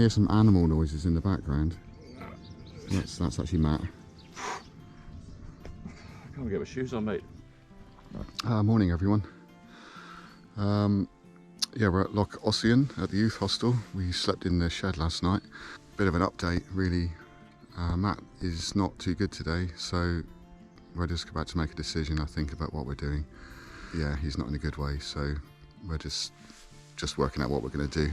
hear some animal noises in the background. That's actually Matt. I can't get my shoes on, mate. Morning, everyone. Yeah, we're at Loch Ossian at the youth hostel. We slept in the shed last night. Bit of an update, really. Matt is not too good today, so we're just about to make a decision, I think, about what we're doing. Yeah, he's not in a good way, so we're just working out what we're going to do.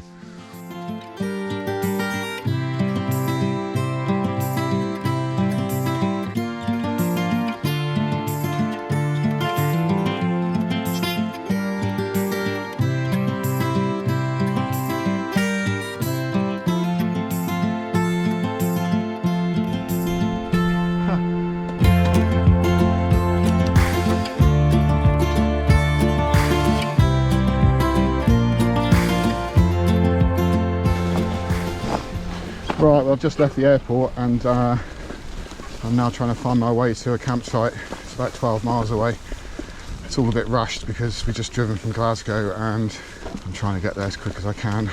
Right, well, I've just left the airport and I'm now trying to find my way to a campsite. It's about 12 miles away. It's all a bit rushed because we've just driven from Glasgow and I'm trying to get there as quick as I can,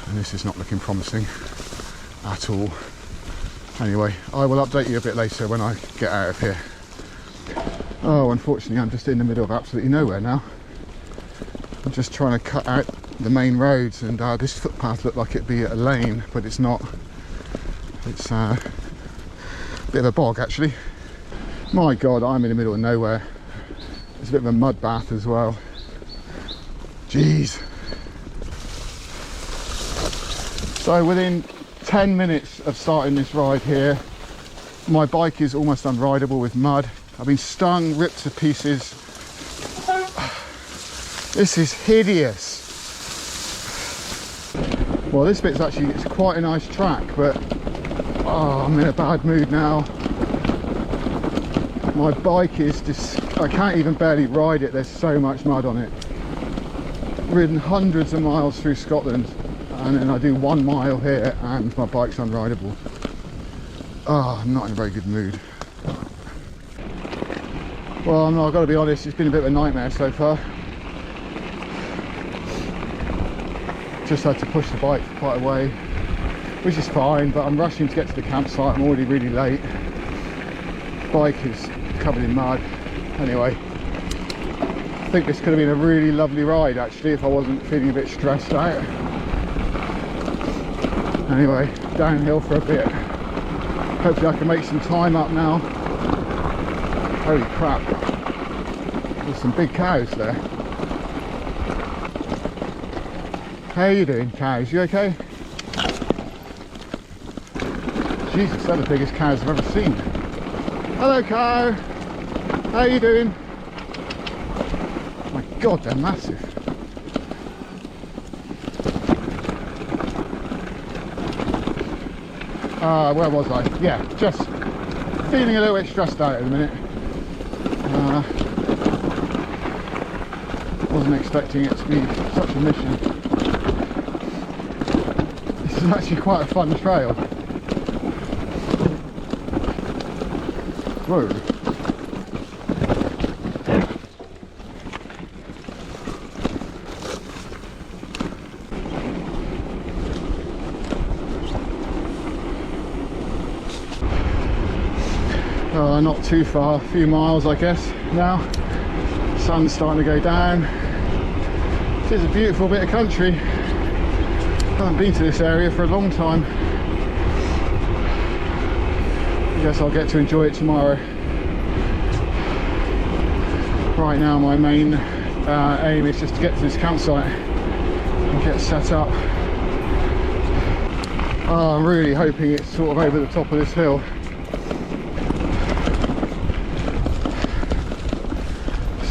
and this is not looking promising at all. Anyway, I will update you a bit later when I get out of here. Oh, unfortunately I'm just in the middle of absolutely nowhere now. I'm just trying to cut out the main roads, and this footpath looked like it'd be a lane, but it's not. It's a bit of a bog, actually. My God, I'm in the middle of nowhere. There's a bit of a mud bath as well. Jeez. So within 10 minutes of starting this ride here, my bike is almost unrideable with mud. I've been stung, ripped to pieces. This is hideous. Well, this bit's actually, it's quite a nice track, but oh, I'm in a bad mood now. My bike is just, I can't even barely ride it, there's so much mud on it. Ridden hundreds of miles through Scotland, and then I do 1 mile here and my bike's unrideable. Oh, I'm not in a very good mood. Well, I've got to be honest, it's been a bit of a nightmare so far. Just had to push the bike for quite a way, which is fine, but I'm rushing to get to the campsite. I'm already really late. Bike is covered in mud. Anyway, I think this could have been a really lovely ride actually if I wasn't feeling a bit stressed out. Anyway, downhill for a bit. Hopefully I can make some time up now. Holy crap, there's some big cows there. How you doing, cows? You okay? Jesus, they're the biggest cows I've ever seen. Hello, cow. How you doing? My God, they're massive. Where was I? Yeah, just feeling a little bit stressed out at the minute. Wasn't expecting it to be such a mission. This is actually quite a fun trail. Whoa. Not too far, a few miles I guess now. Sun's starting to go down. It is a beautiful bit of country. I haven't been to this area for a long time. I guess I'll get to enjoy it tomorrow. Right now my main aim is just to get to this campsite and get set up. I'm really hoping it's sort of over the top of this hill.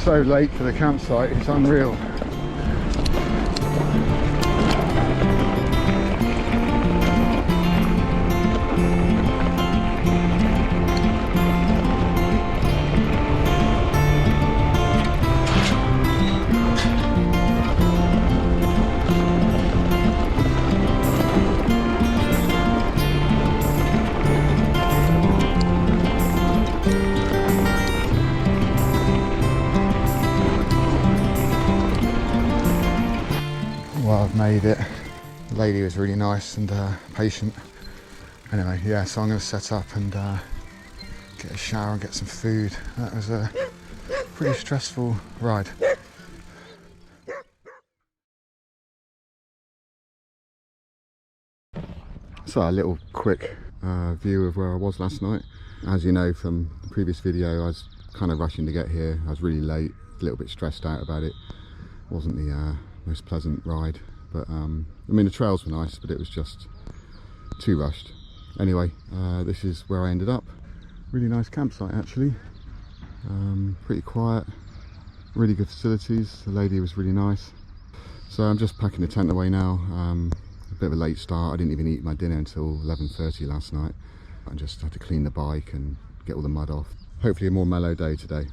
So late for the campsite, it's unreal. I've made it. The lady was really nice and patient. Anyway, yeah, so I'm going to set up and get a shower and get some food. That was a pretty stressful ride. So a little quick view of where I was last night. As you know from the previous video, I was kind of rushing to get here. I was really late, a little bit stressed out about it. Wasn't the most pleasant ride, but I mean the trails were nice, but it was just too rushed. Anyway, this is where I ended up. Really nice campsite actually. Pretty quiet, really good facilities. The lady was really nice. So I'm just packing the tent away now. A bit of a late start. I didn't even eat my dinner until 11:30 last night. I just had to clean the bike and get all the mud off. Hopefully a more mellow day today.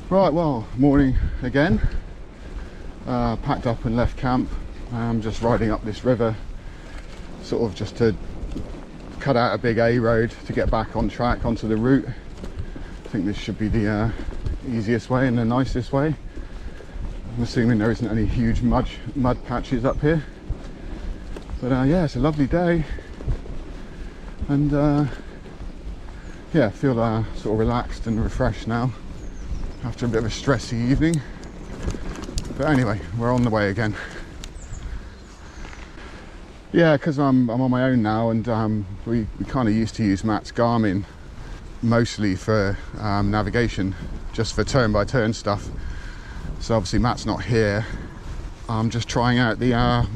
Right, well, morning again. Packed up and left camp. I'm just riding up this river, sort of just to cut out a big A road to get back on track onto the route. I think this should be the easiest way and the nicest way. I'm assuming there isn't any huge mud patches up here. But yeah, it's a lovely day. And yeah, I feel sort of relaxed and refreshed now after a bit of a stressy evening. But anyway, we're on the way again. Yeah, because I'm on my own now, and we kind of used to use Matt's Garmin mostly for navigation, just for turn-by-turn stuff. So obviously Matt's not here. I'm just trying out the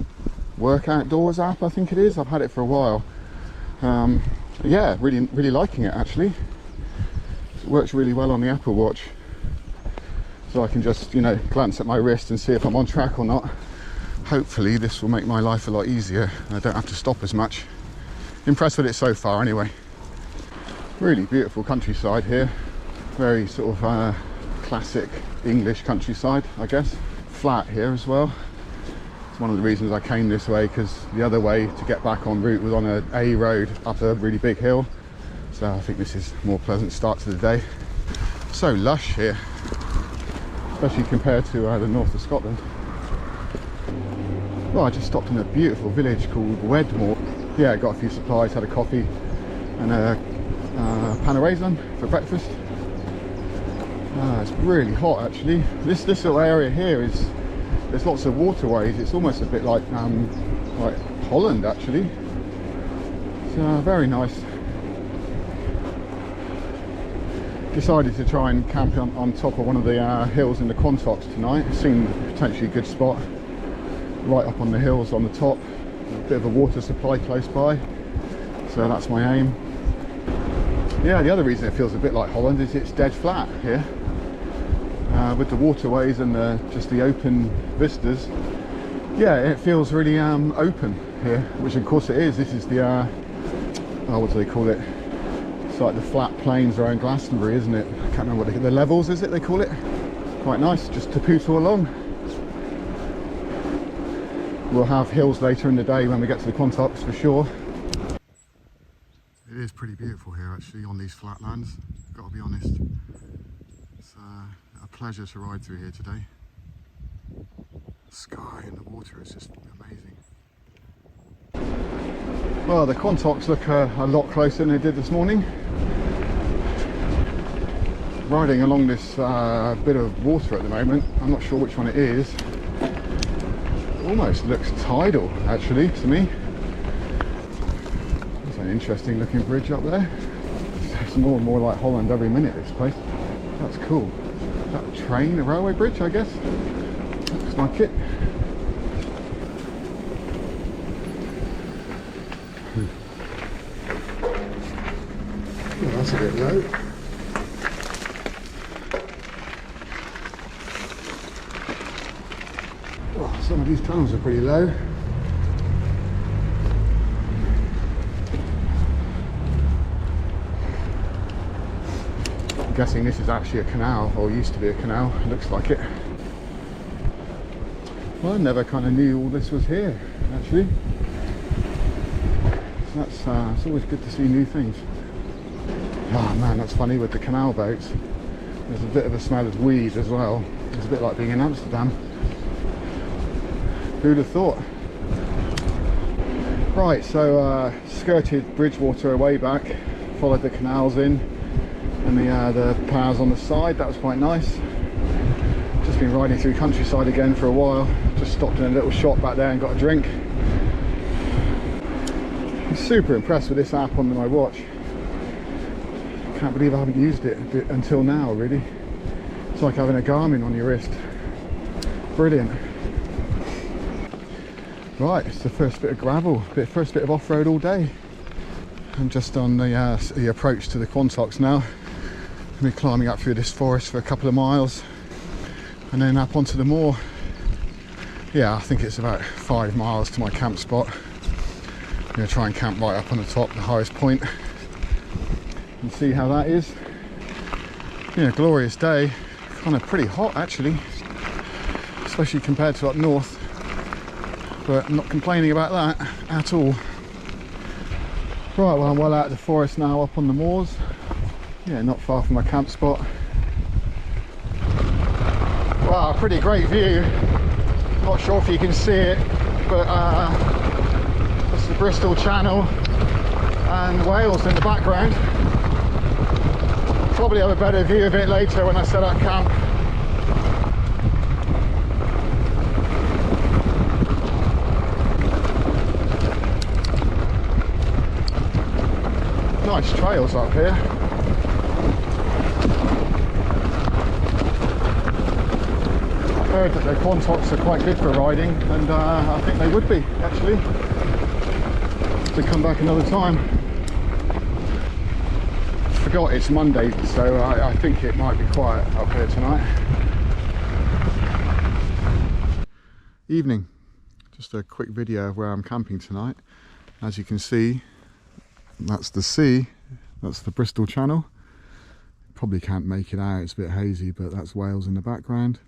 Work Outdoors app, I think it is. I've had it for a while. Yeah, really liking it actually. It works really well on the Apple Watch, so I can just, you know, glance at my wrist and see if I'm on track or not. Hopefully this will make my life a lot easier. I don't have to stop as much. Impressed with it so far anyway. Really beautiful countryside here. Very sort of classic English countryside, I guess. Flat here as well. It's one of the reasons I came this way, because the other way to get back en route was on a A road up a really big hill. So I think this is a more pleasant start to the day. So lush here, especially compared to the north of Scotland. Well, I just stopped in a beautiful village called Wedmore. Yeah, got a few supplies, had a coffee and a pan of raisin for breakfast. It's really hot actually. This little area here is, there's lots of waterways. It's almost a bit like Holland actually. So very nice. Decided to try and camp on top of one of the hills in the Quantocks tonight. Seemed potentially a good spot. Right up on the hills on the top. A bit of a water supply close by. So that's my aim. Yeah, the other reason it feels a bit like Holland is it's dead flat here. With the waterways and just the open vistas. Yeah, it feels really open here, which of course it is. This is the, oh, what do they call it? It's like the flat plains around Glastonbury, isn't it? I can't remember what the levels, is it they call it? Quite nice, just to pootle along. We'll have hills later in the day when we get to the Quantocks for sure. It is pretty beautiful here actually on these flatlands, got to be honest. It's a pleasure to ride through here today. The sky and the water is just amazing. Well, the Quantocks look a lot closer than they did this morning. Riding along this bit of water at the moment. I'm not sure which one it is. It almost looks tidal actually to me. There's an interesting looking bridge up there. It's more and more like Holland every minute, this place. That's cool. Is that a train, a railway bridge, I guess? Looks like it. Oh, that's a bit low. Oh, some of these tunnels are pretty low. I'm guessing this is actually a canal, or used to be a canal. It looks like it. Well, I never kind of knew all this was here, actually. So that's it's always good to see new things. Oh man, that's funny with the canal boats. There's a bit of a smell of weed as well. It's a bit like being in Amsterdam. Who'd have thought? Right, so skirted Bridgewater away back, followed the canals in, and the paths on the side. That was quite nice. Just been riding through countryside again for a while. Just stopped in a little shop back there and got a drink. I'm super impressed with this app on my watch. Can't believe I haven't used it until now, really. It's like having a Garmin on your wrist. Brilliant. Right, it's the first bit of gravel, first bit of off-road all day. I'm just on the approach to the Quantocks now. I'll be climbing up through this forest for a couple of miles and then up onto the moor. Yeah, I think it's about 5 miles to my camp spot. I'm going to try and camp right up on the top, the highest point, and see how that is. Yeah, glorious day. Kind of pretty hot actually, especially compared to up north. But I'm not complaining about that at all. Right, well, I'm well out of the forest now, up on the moors. Yeah, not far from my camp spot. Wow, pretty great view. Not sure if you can see it, but that's the Bristol Channel and Wales in the background. Probably have a better view of it later when I set up camp. Nice trails up here. I've heard that the Quantocks are quite good for riding, and I think they would be actually to come back another time. Forgot it's Monday, so I think it might be quiet up here tonight. Evening. Just a quick video of where I'm camping tonight. As you can see, that's the sea, that's the Bristol Channel. Probably can't make it out, it's a bit hazy, but that's Wales in the background.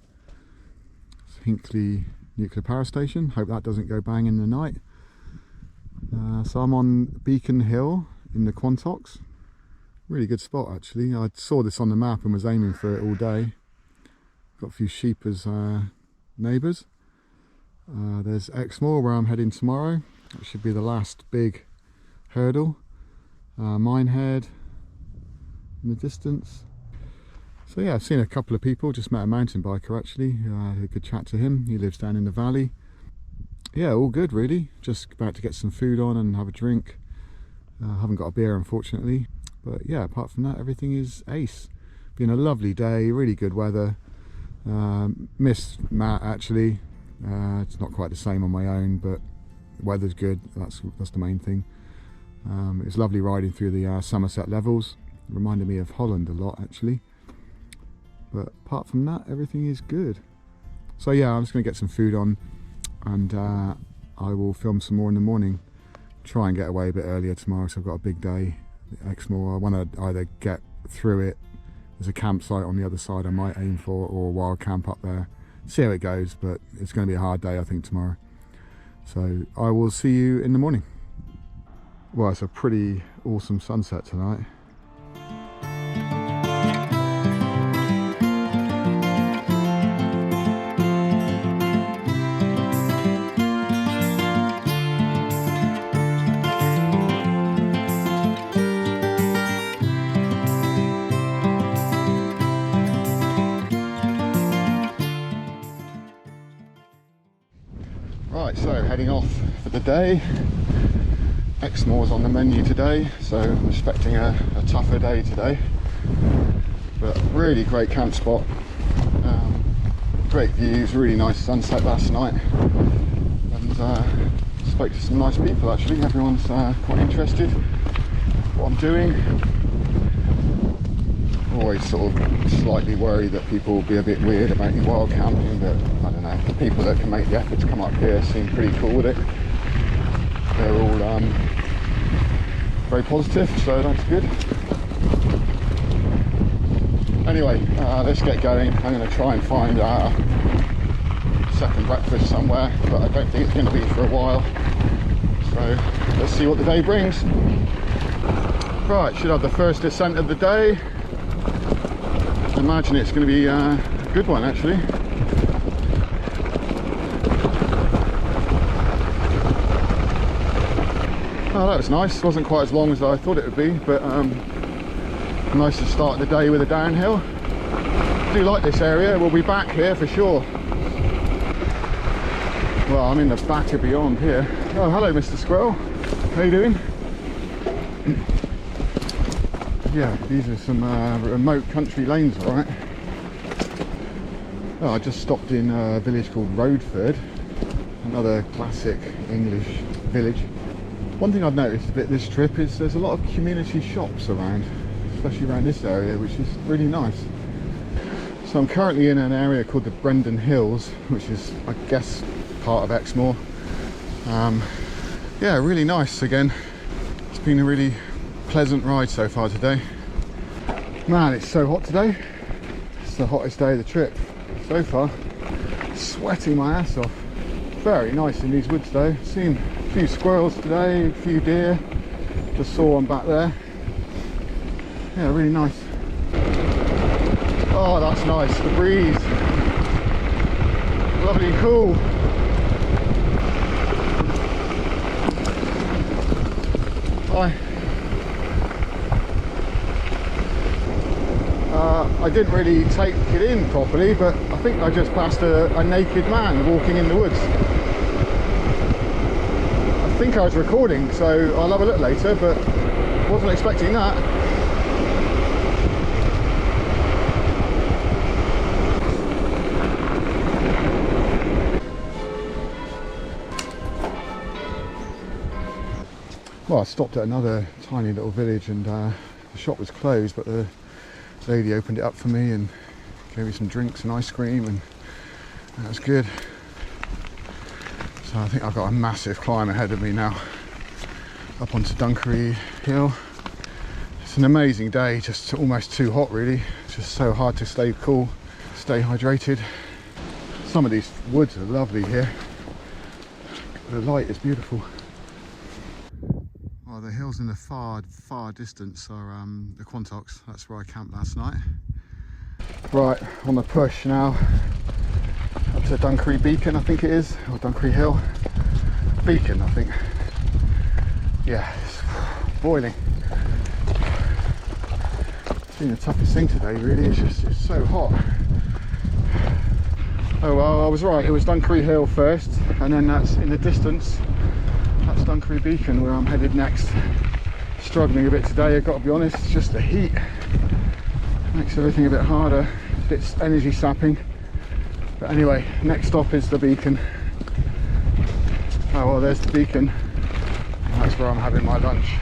It's Hinkley Nuclear Power Station, hope that doesn't go bang in the night. So I'm on Beacon Hill in the Quantocks. Really good spot actually. I saw this on the map and was aiming for it all day. Got a few sheep as neighbours. There's Exmoor where I'm heading tomorrow. That should be the last big hurdle. Minehead in the distance. So yeah, I've seen a couple of people, just met a mountain biker actually, had a good chat to him. He lives down in the valley. Yeah, all good really, just about to get some food on and have a drink. I haven't got a beer unfortunately, but yeah, apart from that everything is ace. Been a lovely day, really good weather. Missed Matt actually, it's not quite the same on my own, but the weather's good, that's the main thing. It's lovely riding through the Somerset levels. It reminded me of Holland a lot actually. But apart from that, everything is good. So yeah, I'm just going to get some food on and I will film some more in the morning. Try and get away a bit earlier tomorrow, so I've got a big day at Exmoor. I want to either get through it, there's a campsite on the other side I might aim for, or a wild camp up there. See how it goes, but it's going to be a hard day I think tomorrow. So I will see you in the morning. Well, it's a pretty awesome sunset tonight. Right, so heading off for the day. Exmoor's on the menu today, so I'm expecting a tougher day today. But really great camp spot. Great views, really nice sunset last night. And spoke to some nice people actually. Everyone's quite interested in what I'm doing. Always sort of slightly worried that people will be a bit weird about your wild camping, but I don't know. The people that can make the effort to come up here seem pretty cool with it. They're all very positive, so that's good. Anyway, let's get going. I'm going to try and find a second breakfast somewhere, but I don't think it's going to be for a while. So let's see what the day brings. Right, should have the first descent of the day. I imagine it's going to be a good one actually. Oh, that was nice. Wasn't quite as long as I thought it would be, but nice to start the day with a downhill. I do like this area. We'll be back here for sure. Well, I'm in the back of beyond here. Oh, hello, Mr. Squirrel. How you doing? Yeah, these are some remote country lanes, all right. Oh, I just stopped in a village called Roadford, another classic English village. One thing I've noticed a bit this trip is there's a lot of community shops around, especially around this area, which is really nice. So I'm currently in an area called the Brendan Hills, which is, I guess, part of Exmoor. Yeah, really nice again. It's been a really pleasant ride so far today. Man, it's so hot today. It's the hottest day of the trip so far. Sweating my ass off. Very nice in these woods though. Seen a few squirrels today, a few deer. Just saw one back there. Yeah, really nice. Oh, that's nice. The breeze. Lovely and cool. I didn't really take it in properly, but I think I just passed a naked man walking in the woods. I think I was recording, so I'll have a look later, but wasn't expecting that. Well, I stopped at another tiny little village and the shop was closed, but the lady opened it up for me and gave me some drinks and ice cream, and that was good. So I think I've got a massive climb ahead of me now, up onto Dunkery Hill. It's an amazing day, just almost too hot really. It's just so hard to stay cool, stay hydrated. Some of these woods are lovely here. The light is beautiful. Well, the hills in the far distance are the Quantocks. That's where I camped last night. Right, on the push now, up to Dunkery Beacon, I think it is, or Dunkery Hill. Beacon, I think. Yeah, it's boiling. It's been the toughest thing today, really. It's so hot. Oh well, I was right. It was Dunkery Hill first, and then that's in the distance. That's Dunkery Beacon where I'm headed next. Struggling a bit today, I've got to be honest. It's just the heat makes everything a bit harder, a bit energy sapping. But anyway, next stop is the beacon. Oh well, there's the beacon. And that's where I'm having my lunch.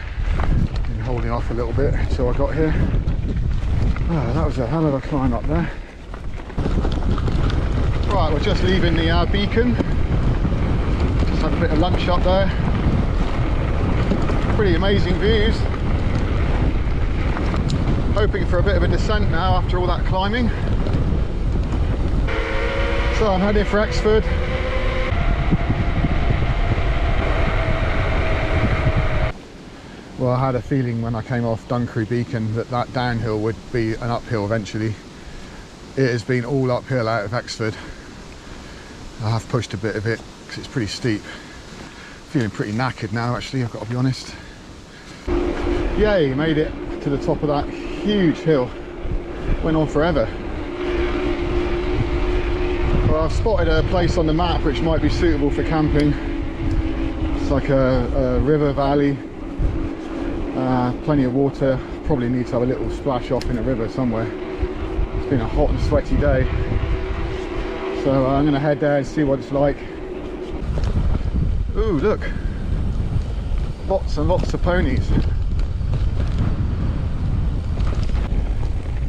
Been holding off a little bit until I got here. Oh, that was a hell of a climb up there. Right, we're just leaving the beacon. Just had a bit of lunch up there. Pretty amazing views. Hoping for a bit of a descent now after all that climbing. So I'm heading for Exford. Well, I had a feeling when I came off Dunkery Beacon that that downhill would be an uphill eventually. It has been all uphill out of Exford. I have pushed a bit of it because it's pretty steep. Feeling pretty knackered now actually, I've got to be honest. Yay, made it to the top of that huge hill. Went on forever. Well, I've spotted a place on the map which might be suitable for camping. It's like a river valley, plenty of water. Probably need to have a little splash off in a river somewhere. It's been a hot and sweaty day. So I'm going to head there and see what it's like. Ooh, look. Lots and lots of ponies.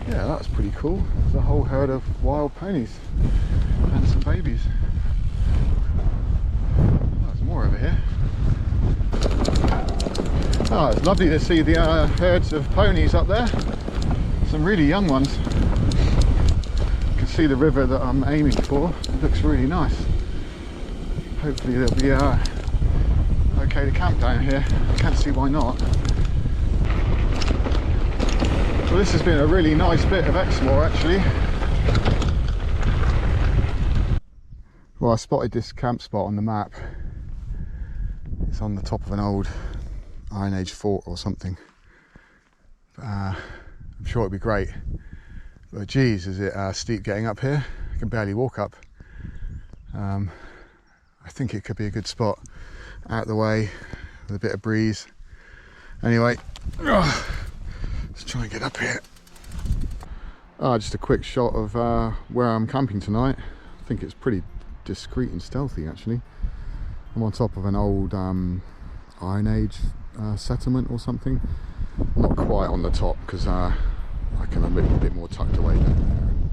Yeah, that's pretty cool. There's a whole herd of wild ponies and some babies. There's more over here. Oh, it's lovely to see the herds of ponies up there. Some really young ones. You can see the river that I'm aiming for. It looks really nice. Hopefully there'll be okay to camp down here. I can't see why not. Well, this has been a really nice bit of Exmoor actually. Well, I spotted this camp spot on the map. It's on the top of an old Iron Age fort or something. I'm sure it'd be great. But geez, is it steep getting up here? I can barely walk up. I think it could be a good spot out of the way with a bit of breeze. Anyway, let's try and get up here. Just a quick shot of where I'm camping tonight. I think it's pretty discreet and stealthy actually. I'm on top of an old Iron Age settlement or something. Not quite on the top because I can a bit more tucked away there,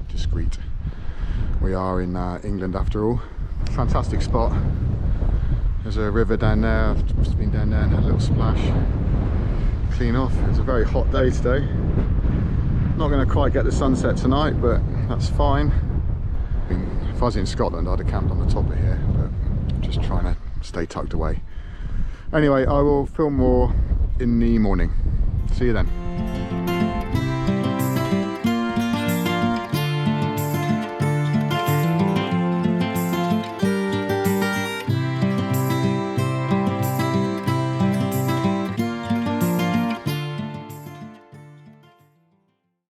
discreet. We are in England after all. Fantastic spot. There's a river down there. I've just been down there and had a little splash. Clean off. It's a very hot day today. Not going to quite get the sunset tonight, but that's fine. If I was in Scotland, I'd have camped on the top of here, but just trying to stay tucked away. Anyway, I will film more in the morning. See you then.